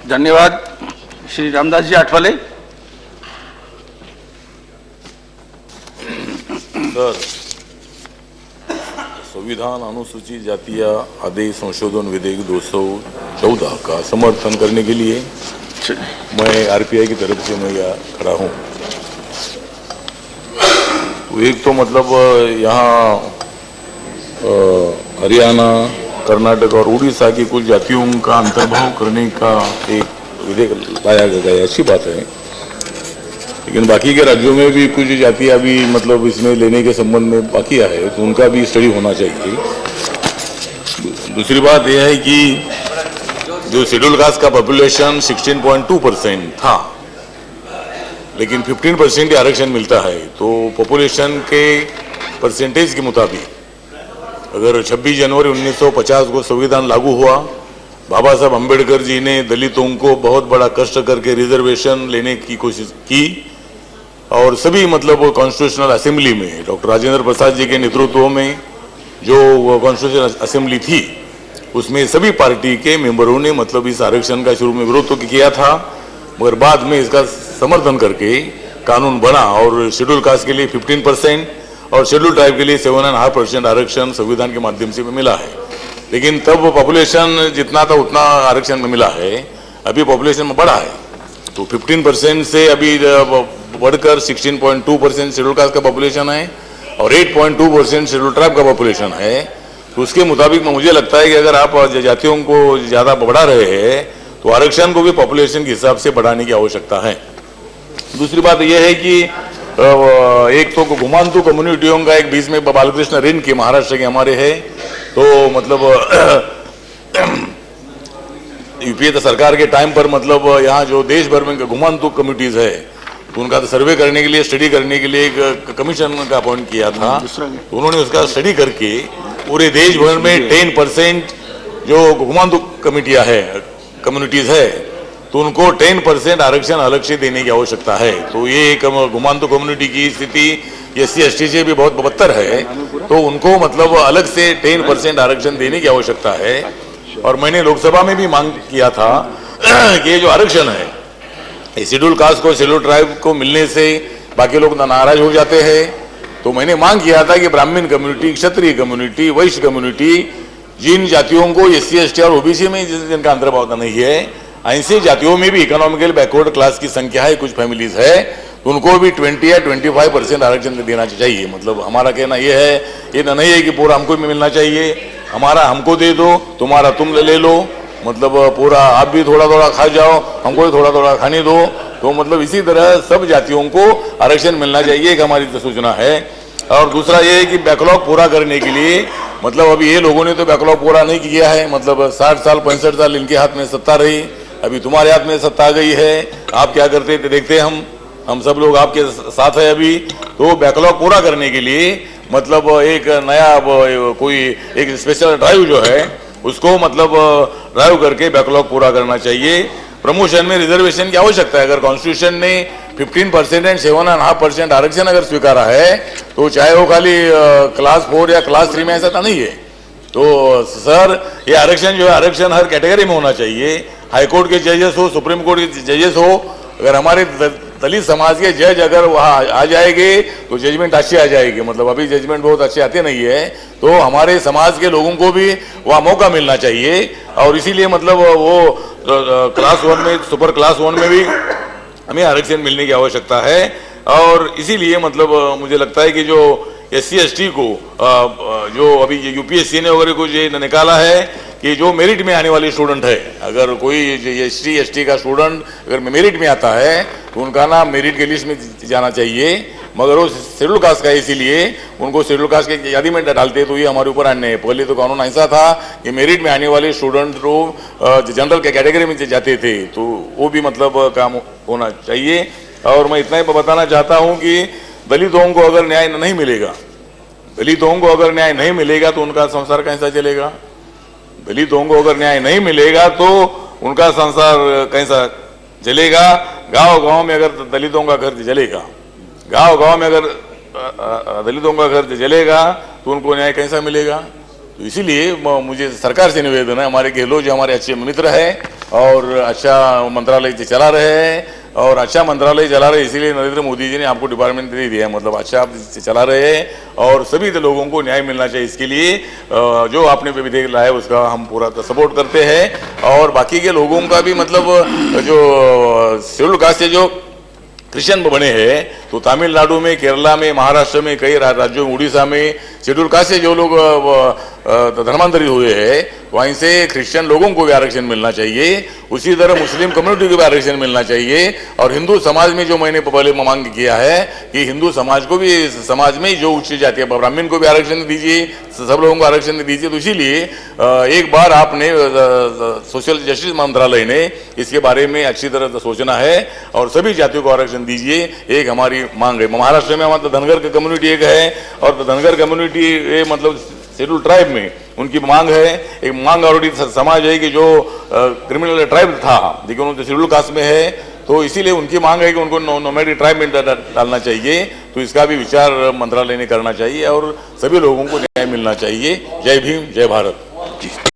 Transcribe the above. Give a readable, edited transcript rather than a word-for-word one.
धन्यवाद श्री रामदास जी आठवले। सर, संविधान अनुसूचित जातीय आदेश संशोधन विधेयक 214 का समर्थन करने के लिए मैं आरपीआई की तरफ से मैं यहाँ खड़ा हूँ। तो एक तो मतलब यहाँ हरियाणा, कर्नाटक और उड़ीसा की कुछ जातियों का अंतर्भाव करने का एक विधेयक लाया गया, अच्छी बात है। लेकिन बाकी के राज्यों में भी कुछ जातियां भी मतलब इसमें लेने के संबंध में बाकी है, तो उनका भी स्टडी होना चाहिए। दूसरी बात यह है कि जो शेड्यूल कास्ट का पॉपुलेशन 16.2% था, लेकिन 15% आरक्षण मिलता है, तो पॉपुलेशन के परसेंटेज के मुताबिक अगर 26 जनवरी 1950 को संविधान लागू हुआ, बाबा साहब अम्बेडकर जी ने दलितों को बहुत बड़ा कष्ट करके रिजर्वेशन लेने की कोशिश की और सभी मतलब कॉन्स्टिट्यूशनल असेंबली में डॉक्टर राजेंद्र प्रसाद जी के नेतृत्व में जो कॉन्स्टिट्यूशनल असेंबली थी, उसमें सभी पार्टी के मेंबरों ने मतलब इस आरक्षण का शुरू में विरोध तो किया था, मगर बाद में इसका समर्थन करके कानून बना और शेड्यूल कास्ट के लिए 15% और शेड्यूल ट्राइब के लिए 7.5% आरक्षण संविधान के माध्यम से मिला है। लेकिन तब पॉपुलेशन जितना था उतना आरक्षण में मिला है, अभी पॉपुलेशन में बढ़ा है, तो 15% से अभी बढ़कर 16.2% शेड्यूल कास्ट का पॉपुलेशन है और 8.2% शेड्यूल ट्राइब का पॉपुलेशन है। तो उसके मुताबिक मुझे लगता है कि अगर आप जातियों को ज़्यादा बढ़ा रहे हैं तो आरक्षण को भी पॉपुलेशन के हिसाब से बढ़ाने की आवश्यकता है। दूसरी बात यह है कि एक तो घुमांतु कम्युनिटियों का एक बीच में बालकृष्ण रिन के महाराष्ट्र के हमारे है, तो मतलब यूपीए सरकार के टाइम पर मतलब यहाँ जो देश भर में घुमांतु कम्युनिटीज है, तो उनका सर्वे करने के लिए, स्टडी करने के लिए एक कमीशन का अपॉइंट किया था। तो उन्होंने उसका स्टडी करके पूरे देश भर में 10% जो घुमांतु कम्युनिटीज है, तो उनको 10% आरक्षण अलग से देने की आवश्यकता है। तो ये घुमांतु कम्युनिटी की स्थिति SC ST से भी बहुत बदतर है, तो उनको मतलब अलग से 10% आरक्षण देने की आवश्यकता है। और मैंने लोकसभा में भी मांग किया था कि ये जो आरक्षण है, शेड्यूल कास्ट को शेड्यूल ट्राइब को मिलने से बाकी लोग नाराज हो जाते हैं, तो मैंने मांग किया था कि ब्राह्मण कम्युनिटी, क्षत्रिय कम्युनिटी, वैश्य कम्युनिटी, जिन जातियों को SC ST और OBC में जिनका अंतर्भाव नहीं है, ऐसे जातियों में भी इकोनॉमिकल बैकवर्ड क्लास की संख्या है, कुछ फैमिलीज है, तो उनको भी 20 या 25% आरक्षण देना चाहिए। मतलब हमारा कहना यह है, ये नहीं है कि पूरा हमको भी मिलना चाहिए, हमारा हमको दे दो, तुम्हारा तुम ले लो, मतलब पूरा आप भी थोड़ा थोड़ा खा जाओ, हमको भी थोड़ा थोड़ा खाने दो। तो मतलब इसी तरह सब जातियों को आरक्षण मिलना चाहिए, एक हमारी सूचना है। और दूसरा ये है कि बैकलॉग पूरा करने के लिए मतलब अभी ये लोगों ने तो बैकलॉग पूरा नहीं किया है, मतलब 60 साल 65 साल इनके हाथ में सत्ता रही, अभी तुम्हारे हाथ में सत्ता आ गई है, आप क्या करते थे देखते हम सब लोग आपके साथ है अभी। तो बैकलॉग पूरा करने के लिए मतलब एक नया कोई एक स्पेशल ड्राइव जो है उसको मतलब ड्राइव करके बैकलॉग पूरा करना चाहिए। प्रमोशन में रिजर्वेशन की आवश्यकता है। अगर कॉन्स्टिट्यूशन ने 15% एंड 7.5% आरक्षण अगर स्वीकारा है, तो चाहे वो खाली क्लास 4 या क्लास 3 में ऐसा नहीं है। तो सर, ये आरक्षण जो है आरक्षण हर कैटेगरी में होना चाहिए, हाईकोर्ट के जजेस हो, सुप्रीम कोर्ट के जजेस हो। अगर हमारे दलित समाज के जज अगर वहाँ आ जाएंगे तो जजमेंट अच्छी आ जाएगी, मतलब अभी जजमेंट बहुत अच्छे आते नहीं है, तो हमारे समाज के लोगों को भी वहाँ मौका मिलना चाहिए। और इसीलिए मतलब वो क्लास 1 में, सुपर क्लास 1 में भी हमें आरक्षण मिलने की आवश्यकता है। और इसीलिए मतलब मुझे लगता है कि जो SC ST को जो अभी UPSC ने वगैरह कुछ ये निकाला है कि जो मेरिट में आने वाले स्टूडेंट है, अगर कोई SC ST का स्टूडेंट अगर मेरिट में आता है तो उनका नाम मेरिट के लिस्ट में जाना चाहिए, मगर वो शेड्यूल कास्ट का है, इसीलिए उनको शेड्यूल कास्ट की यादी में डालते, तो ये हमारे ऊपर अन्याय है। पहले तो कानून ऐसा था कि मेरिट में आने वाले स्टूडेंट को जनरल के कैटेगरी में जाते थे, तो वो भी मतलब काम होना चाहिए। और मैं इतना ही बताना चाहता हूँ कि दलितों को अगर न्याय नहीं मिलेगा, दलितों को अगर न्याय नहीं मिलेगा तो उनका संसार कैसा चलेगा? दलितों को अगर न्याय नहीं मिलेगा तो उनका संसार कैसा चलेगा? गांव-गांव में अगर दलितों का घर जलेगा, गांव-गांव में अगर दलितों का घर जलेगा तो उनको न्याय कैसा मिलेगा? तो इसीलिए मुझे सरकार से निवेदन है, हमारे गहलोत जो हमारे अच्छे मित्र है, और अच्छा मंत्रालय चला रहे हैं। और अच्छा मंत्रालय चला रहे इसीलिए नरेंद्र मोदी जी ने आपको डिपार्टमेंट दे दिया है, मतलब अच्छा आप चला रहे हैं और सभी लोगों को न्याय मिलना चाहिए। इसके लिए जो आपने विधेयक लाया उसका हम पूरा सपोर्ट करते हैं। और बाकी के लोगों का भी मतलब जो शेड्यूल कास्ट से जो क्रिश्चियन बने हैं, तो तमिलनाडु में, केरला में, महाराष्ट्र में, कई राज्यों में, उड़ीसा में शेड्यूल कास्ट से जो लोग धर्मांतरित हुए हैं वहीं से क्रिश्चियन लोगों को भी आरक्षण मिलना चाहिए। उसी तरह मुस्लिम कम्युनिटी को भी आरक्षण मिलना चाहिए। और हिंदू समाज में जो मैंने पहले मांग किया है कि हिंदू समाज को भी, समाज में जो उच्च जाति है ब्राह्मण को भी आरक्षण दीजिए, सब लोगों को आरक्षण दीजिए। तो इसीलिए एक बार आपने सोशल जस्टिस मंत्रालय ने इसके बारे में अच्छी तरह से सोचना है और सभी जातियों को आरक्षण दीजिए, एक हमारी मांग है। महाराष्ट्र में हमारा धनगर का कम्युनिटी एक है और धनगर कम्युनिटी मतलब शेड्यूल ट्राइब में उनकी मांग है, एक मांग ऑलरेडी समाज है कि जो क्रिमिनल ट्राइब था लेकिन उनके शेड्यूल कास्ट में है, तो इसीलिए उनकी मांग है कि उनको नोमैडिक ट्राइब में डालना चाहिए। तो इसका भी विचार मंत्रालय ने करना चाहिए और सभी लोगों को न्याय मिलना चाहिए। जय भीम, जय भारत।